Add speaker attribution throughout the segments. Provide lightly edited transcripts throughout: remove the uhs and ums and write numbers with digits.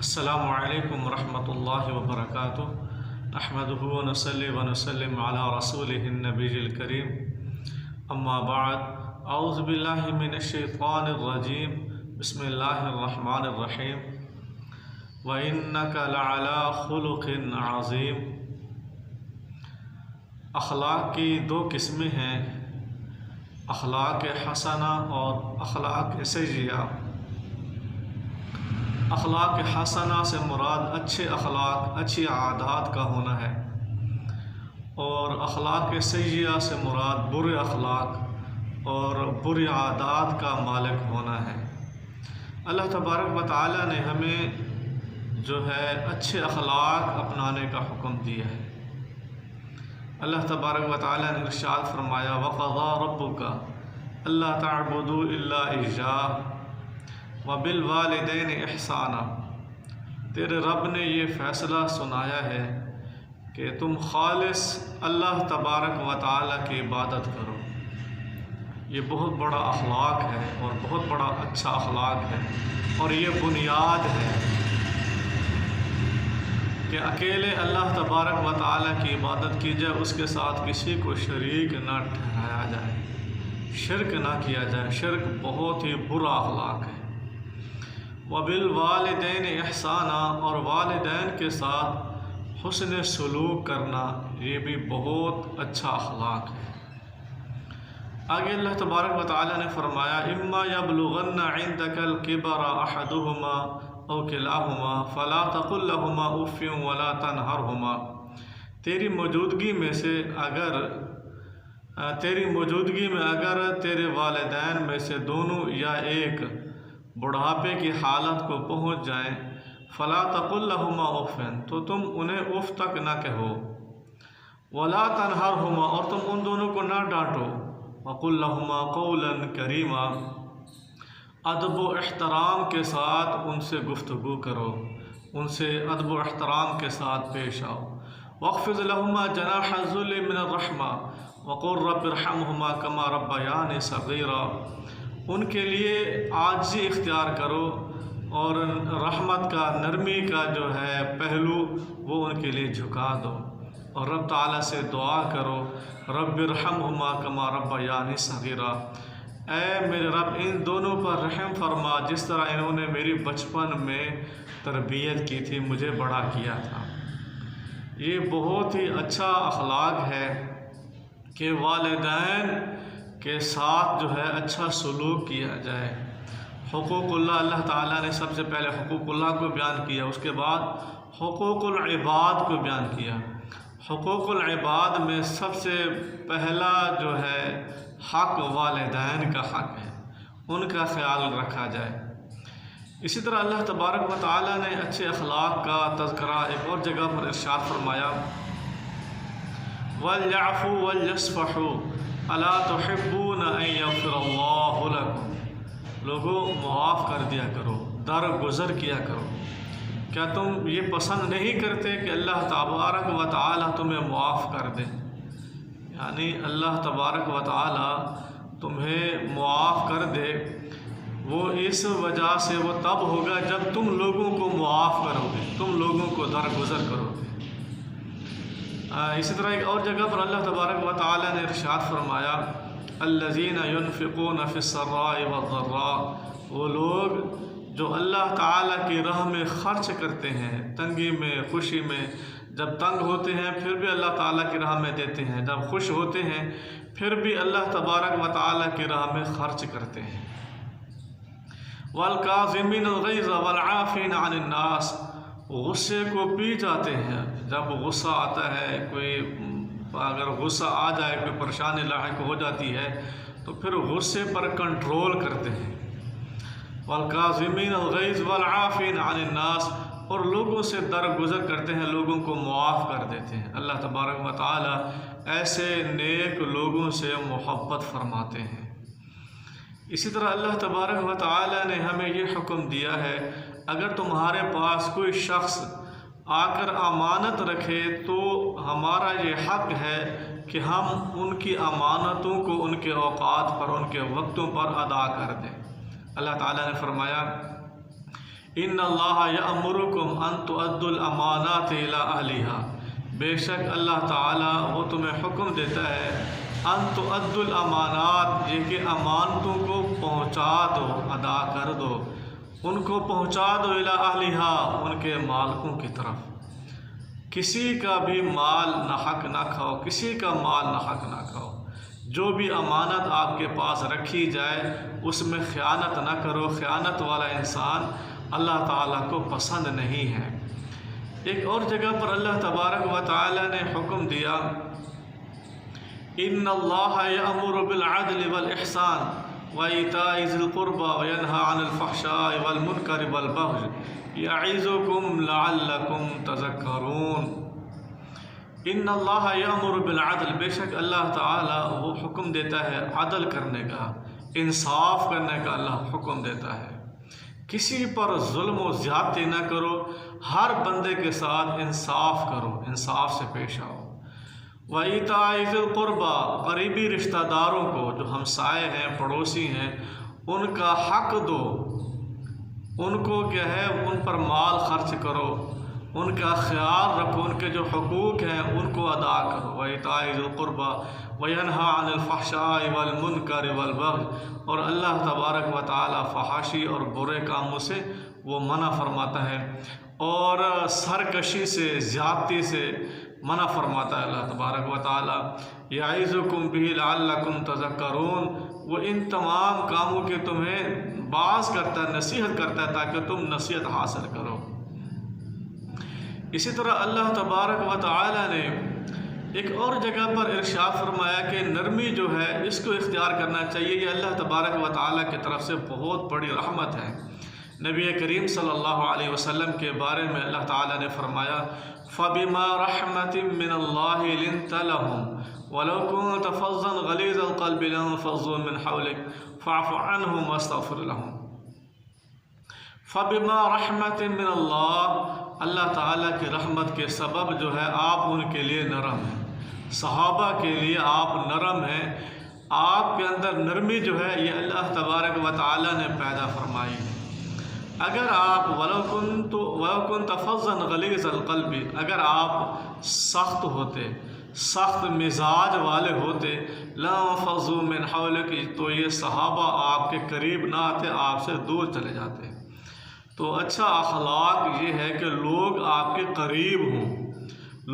Speaker 1: السلام علیکم ورحمۃ اللہ وبرکاتہ نحمدہ ونصلی ونسلم علی رسولہ النبی الکریم اما بعد اعوذ باللہ من الشیطان الرجیم بسم اللہ الرحمن الرحیم وَإِنَّكَ لَعَلَىٰ خُلُقٍ عَظِيمٍ۔ اخلاق کی دو قسمیں ہیں، اخلاق حسنہ اور اخلاق سیئہ۔ اخلاق حسنہ سے مراد اچھے اخلاق، اچھی عادات کا ہونا ہے، اور اخلاق سیئہ سے مراد برے اخلاق اور بری عادات کا مالک ہونا ہے۔ اللہ تبارک و تعالیٰ نے ہمیں جو ہے اچھے اخلاق اپنانے کا حکم دیا ہے۔ اللہ تبارک و تعالیٰ نے ارشاد فرمایا وَقَضَىٰ رَبُّكَ أَلَّا تَعْبُدُوا إِلَّا إِيَّاهُ وَبِالْوَالِدَيْنِ إِحْسَانًا۔ تیرے رب نے یہ فیصلہ سنایا ہے کہ تم خالص اللہ تبارک و تعالیٰ کی عبادت کرو۔ یہ بہت بڑا اخلاق ہے اور بہت بڑا اچھا اخلاق ہے، اور یہ بنیاد ہے کہ اکیلے اللہ تبارک و تعالیٰ کی عبادت کی جائے، اس کے ساتھ کسی کو شریک نہ ٹھہرایا جائے، شرک نہ کیا جائے۔ شرک بہت ہی برا اخلاق ہے۔ وَبِالْوَالِدَيْنِ إِحْسَانًا، اور والدین کے ساتھ حسن سلوک کرنا، یہ بھی بہت اچھا اخلاق ہے۔ آگے اللہ تبارک و تعالیٰ نے فرمایا اِمَّا يَبْلُغَنَّ عِندَكَ الْكِبَرَ أَحَدُهُمَا أَوْ كِلَاهُمَا فَلَا تَقُل لَّهُمَا أُفٍّ وَلَا تَنْهَرْهُمَا۔ تیری موجودگی میں اگر تیرے والدین میں سے دونوں یا ایک بڑھاپے کی حالت کو پہنچ جائیں، فَلَا تَقُل لَّهُمَا أُفٍّ، تو تم انہیں اف تک نہ کہو، وَلَا تَنْهَرْهُمَا، اور تم ان دونوں کو نہ ڈانٹو، وَقُل لَّهُمَا قَوْلًا كَرِيمًا، ادب و احترام کے ساتھ ان سے گفتگو کرو، ان سے ادب و احترام کے ساتھ پیش آؤ۔ وَاخْفِضْ لَهُمَا جَنَاحَ الذُّلِّ مِنَ الرَّحْمَةِ وَقُل رَّبِّ ارْحَمْهُمَا كَمَا رَبَّيَانِي صَغِيرًا۔ ان کے لیے عاجزی اختیار کرو، اور رحمت کا، نرمی کا جو ہے پہلو وہ ان کے لیے جھکا دو، اور رب تعالیٰ سے دعا کرو رب ارحمہما کما ربیانی صغیرا، اے میرے رب ان دونوں پر رحم فرما جس طرح انہوں نے میری بچپن میں تربیت کی تھی، مجھے بڑا کیا تھا۔ یہ بہت ہی اچھا اخلاق ہے کہ والدین کے ساتھ جو ہے اچھا سلوک کیا جائے۔ حقوق اللہ تعالیٰ نے سب سے پہلے حقوق اللہ کو بیان کیا، اس کے بعد حقوق العباد کو بیان کیا۔ حقوق العباد میں سب سے پہلا جو ہے حق والدین کا حق ہے، ان کا خیال رکھا جائے۔ اسی طرح اللہ تبارک و تعالیٰ نے اچھے اخلاق کا تذکرہ ایک اور جگہ پر ارشاد فرمایا وَلْيَعْفُوا وَلْيَصْفَحُوا أَلَا تُحِبُّونَ أَن يَغْفِرَ اللَّهُ لَكُمْ۔ لوگوں معاف کر دیا کرو، درگزر کیا کرو۔ کیا تم یہ پسند نہیں کرتے کہ اللہ تبارک و تعالیٰ تمہیں معاف کر دے؟ یعنی اللہ تبارک و تعالیٰ تمہیں معاف کر دے، وہ اس وجہ سے وہ تب ہوگا جب تم لوگوں کو معاف کرو گے، تم لوگوں کو درگزر کرو گے۔ اسی طرح ایک اور جگہ پر اللہ تبارک و تعالیٰ نے ارشاد فرمایا الذین ينفقون فی السراء والضراء، وہ لوگ جو اللہ تعالیٰ کی راہ میں خرچ کرتے ہیں، تنگی میں، خوشی میں، جب تنگ ہوتے ہیں پھر بھی اللہ تعالیٰ کی راہ میں دیتے ہیں، جب خوش ہوتے ہیں پھر بھی اللہ تبارک و تعالیٰ کی راہ میں خرچ کرتے ہیں۔ والکاظمین الغیظ والعافین عن الناس، غصے کو پی جاتے ہیں۔ جب غصہ آتا ہے، کوئی اگر غصہ آ جائے، کوئی پریشانی لاحق ہو جاتی ہے تو پھر غصے پر کنٹرول کرتے ہیں۔ والکاظمین الغیظ والعافین عن الناس، اور لوگوں سے درگزر کرتے ہیں، لوگوں کو معاف کر دیتے ہیں۔ اللہ تبارک و تعالیٰ ایسے نیک لوگوں سے محبت فرماتے ہیں۔ اسی طرح اللہ تبارک و تعالیٰ نے ہمیں یہ حکم دیا ہے اگر تمہارے پاس کوئی شخص آ کر امانت رکھے تو ہمارا یہ حق ہے کہ ہم ان کی امانتوں کو ان کے اوقات پر، ان کے وقتوں پر ادا کر دیں۔ اللہ تعالیٰ نے فرمایا ان اللہ یأمرکم ان تؤدوا الامانات الی اہلہا، بے شک اللہ تعالیٰ وہ تمہیں حکم دیتا ہے ان تؤدوا الامانات، یہ کہ امانتوں کو پہنچا دو، ادا کر دو، ان کو پہنچا دو الی اہلہا، ان کے مالکوں کی طرف۔ کسی کا بھی مال ناحق نہ کھاؤ، کسی کا مال ناحق نہ کھاؤ۔ جو بھی امانت آپ کے پاس رکھی جائے اس میں خیانت نہ کرو، خیانت والا انسان اللہ تعالیٰ کو پسند نہیں ہے۔ ایک اور جگہ پر اللہ تبارک و تعالیٰ نے حکم دیا ان اللہ یأمر بالعدل والاحسان وایتاء ذی القربى وینہی عن الفحشاء والمنکر والبغی یعظکم لعلکم تذکرون۔ ان اللہ یأمر بالعدل، بے شک اللہ تعالیٰ وہ حکم دیتا ہے عدل کرنے کا، انصاف کرنے کا اللہ حکم دیتا ہے۔ کسی پر ظلم و زیادتی نہ کرو، ہر بندے کے ساتھ انصاف کرو، انصاف سے پیش آؤ۔ وایتاء ذی القربى، قریبی رشتہ داروں کو جو ہمسائے ہیں، پڑوسی ہیں، ان کا حق دو، ان کو کیا ہے ان پر مال خرچ کرو، ان کا خیال رکھو، ان کے جو حقوق ہیں ان کو ادا کرو۔ وایتاء ذی القربى وینہی عن الفحشاء والمنکر والبغی، اور اللہ تبارک و تعالیٰ فحاشی اور برے کاموں سے وہ منع فرماتا ہے، اور سرکشی سے، زیادتی سے منع فرماتا ہے اللہ تبارک و تعالیٰ۔ یعظکم بہ لعلکم تذکرون، وہ ان تمام کاموں کے تمہیں باز کرتا ہے، نصیحت کرتا ہے تاکہ تم نصیحت حاصل کرو۔ اسی طرح اللہ تبارک و تعالیٰ نے ایک اور جگہ پر ارشاد فرمایا کہ نرمی جو ہے اس کو اختیار کرنا چاہیے، یہ اللہ تبارک و تعالیٰ کی طرف سے بہت بڑی رحمت ہے۔ نبی کریم صلی اللہ علیہ وسلم کے بارے میں اللہ تعالیٰ نے فرمایا فَبِمَا رَحْمَةٍ مِّنَ اللَّهِ لِنْتَ لَهُمْ وَلَوْ كُنْتَ فَظًّا غَلِيظَ الْقَلْبِ لَانفَضُّوا مِنْ حَوْلِكَ فَاعْفُ عَنْهُمْ وَاسْتَغْفِرْ لَهُمْ۔ فَبِمَا رَحْمَةٍ مِّنَ اللَّهِ، اللہ تعالیٰ کی رحمت کے سبب جو ہے آپ ان کے لیے نرم ہیں، صحابہ کے لیے آپ نرم ہیں، آپ کے اندر نرمی جو ہے یہ اللہ تبارک و تعالیٰ نے پیدا فرمائی ہے۔ اگر آپ وَلَوْ كُنْتَ فَظًّا غَلِيظَ الْقَلْبِ، اگر آپ سخت ہوتے، سخت مزاج والے ہوتے، لَانفَضُّوا مِنْ حَوْلِكَ، تو یہ صحابہ آپ کے قریب نہ آتے، آپ سے دور چلے جاتے۔ تو اچھا اخلاق یہ ہے کہ لوگ آپ کے قریب ہوں،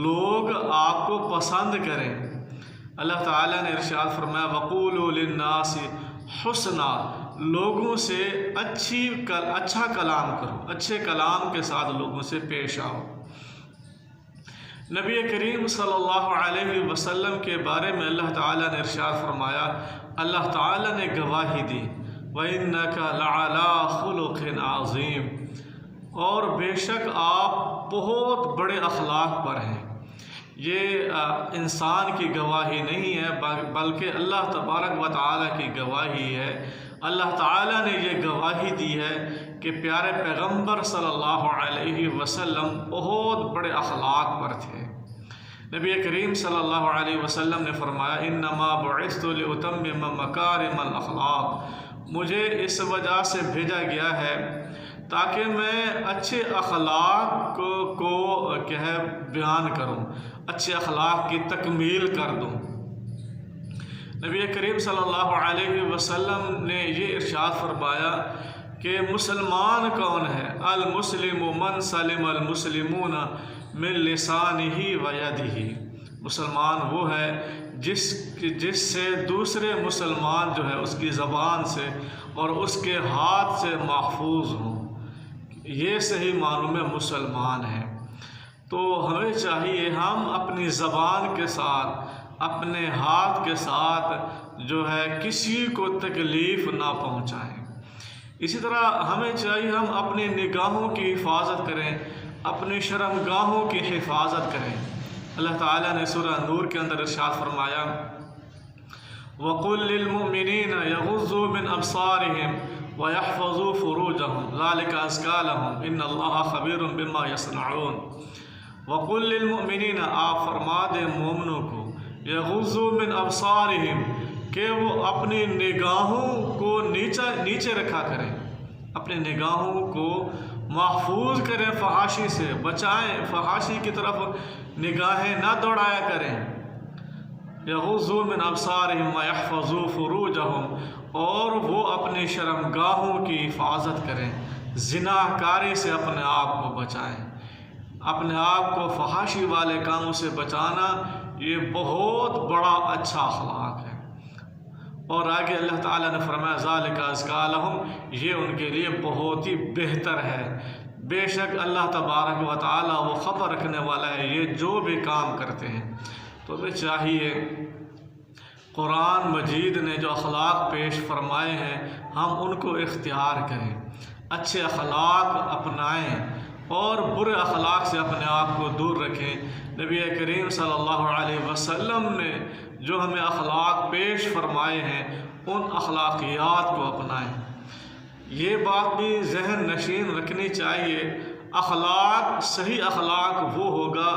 Speaker 1: لوگ آپ کو پسند کریں۔ اللہ تعالیٰ نے ارشاد فرمایا وَقُولُوا لِلنَّاسِ حُسْنًا، لوگوں سے اچھا کلام کرو، اچھے کلام کے ساتھ لوگوں سے پیش آؤ۔ نبی کریم صلی اللہ علیہ وسلم کے بارے میں اللہ تعالیٰ نے ارشاد فرمایا، اللہ تعالیٰ نے گواہی دی وَإِنَّكَ لَعَلَىٰ خُلُقٍ عَظِيمٍ، اور بے شک آپ بہت بڑے اخلاق پر ہیں۔ یہ انسان کی گواہی نہیں ہے بلکہ اللہ تبارک و تعالیٰ کی گواہی ہے۔ اللہ تعالیٰ نے یہ گواہی دی ہے کہ پیارے پیغمبر صلی اللہ علیہ وسلم بہت بڑے اخلاق پر تھے۔ نبی کریم صلی اللہ علیہ وسلم نے فرمایا انما بعثت لأتمم مکارم الاخلاق، مجھے اس وجہ سے بھیجا گیا ہے تاکہ میں اچھے اخلاق کو بیان کروں، اچھے اخلاق کی تکمیل کر دوں۔ نبی کریم صلی اللہ علیہ وسلم نے یہ ارشاد فرمایا کہ مسلمان کون ہے؟ المسلم من سلم المسلمون من لسانہ و یدہ، مسلمان وہ ہے جس سے دوسرے مسلمان جو ہے اس کی زبان سے اور اس کے ہاتھ سے محفوظ ہوں، یہ صحیح معنوں میں مسلمان ہے۔ تو ہمیں چاہیے ہم اپنی زبان کے ساتھ، اپنے ہاتھ کے ساتھ جو ہے کسی کو تکلیف نہ پہنچائیں۔ اسی طرح ہمیں چاہیے ہم اپنی نگاہوں کی حفاظت کریں، اپنی شرمگاہوں کی حفاظت کریں۔ اللہ تعالیٰ نے سورہ نور کے اندر ارشاد فرمایا وَقُلْ لِلْمُؤْمِنِينَ يَغُضُّوا مِنْ أَبْصَارِهِمْ وَيَحْفَظُوا فُرُوجَهُمْ ذَلِكَ أَزْكَىٰ لَهُمْ إِنَّ اللَّهَ خَبِيرٌ بِمَا يَصْنَعُونَ۔ وَقُلْ لِلْمُؤْمِنِينَ، آپ فرما دیں مومنوں کو، یغضوا من ابصارہم، کہ وہ اپنی نگاہوں کو نیچے رکھا کریں، اپنی نگاہوں کو محفوظ کریں فحاشی سے، بچائیں، فحاشی کی طرف نگاہیں نہ دوڑایا کریں۔ یغضوا من ابصارہم ویحفظوا فروجہم، اور وہ اپنی شرمگاہوں کی حفاظت کریں، زنا کاری سے اپنے آپ کو بچائیں۔ اپنے آپ کو فحاشی والے کاموں سے بچانا یہ بہت بڑا اچھا اخلاق ہے۔ اور آگے اللہ تعالیٰ نے فرمایا ذالک ازکیٰ لہم، یہ ان کے لیے بہت ہی بہتر ہے۔ بے شک اللہ تبارک و تعالیٰ وہ خبر رکھنے والا ہے یہ جو بھی کام کرتے ہیں۔ تو ہمیں چاہیے قرآن مجید نے جو اخلاق پیش فرمائے ہیں ہم ان کو اختیار کریں، اچھے اخلاق اپنائیں اور برے اخلاق سے اپنے آپ کو دور رکھیں۔ نبی کریم صلی اللہ علیہ وسلم نے جو ہمیں اخلاق پیش فرمائے ہیں ان اخلاقیات کو اپنائیں۔ یہ بات بھی ذہن نشین رکھنی چاہیے، اخلاق، صحیح اخلاق وہ ہوگا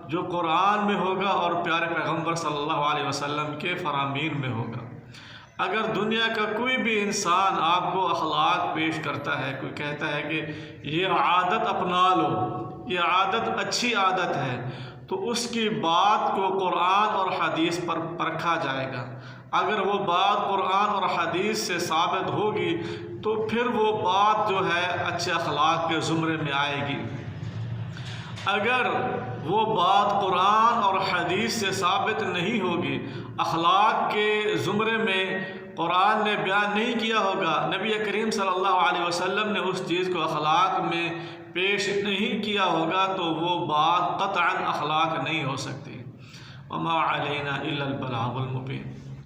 Speaker 1: جو قرآن میں ہوگا اور پیارے پیغمبر صلی اللہ علیہ وسلم کے فرامین میں ہوگا۔ اگر دنیا کا کوئی بھی انسان آپ کو اخلاق پیش کرتا ہے، کوئی کہتا ہے کہ یہ عادت اپنا لو، یہ عادت اچھی عادت ہے، تو اس کی بات کو قرآن اور حدیث پر پرکھا جائے گا۔ اگر وہ بات قرآن اور حدیث سے ثابت ہوگی تو پھر وہ بات جو ہے اچھے اخلاق کے زمرے میں آئے گی۔ اگر وہ بات قرآن اور حدیث سے ثابت نہیں ہوگی، اخلاق کے زمرے میں قرآن نے بیان نہیں کیا ہوگا، نبی کریم صلی اللہ علیہ وسلم نے اس چیز کو اخلاق میں پیش نہیں کیا ہوگا، تو وہ بات قطعاً اخلاق نہیں ہو سکتی۔ وما علینا الا البلاغ المبین۔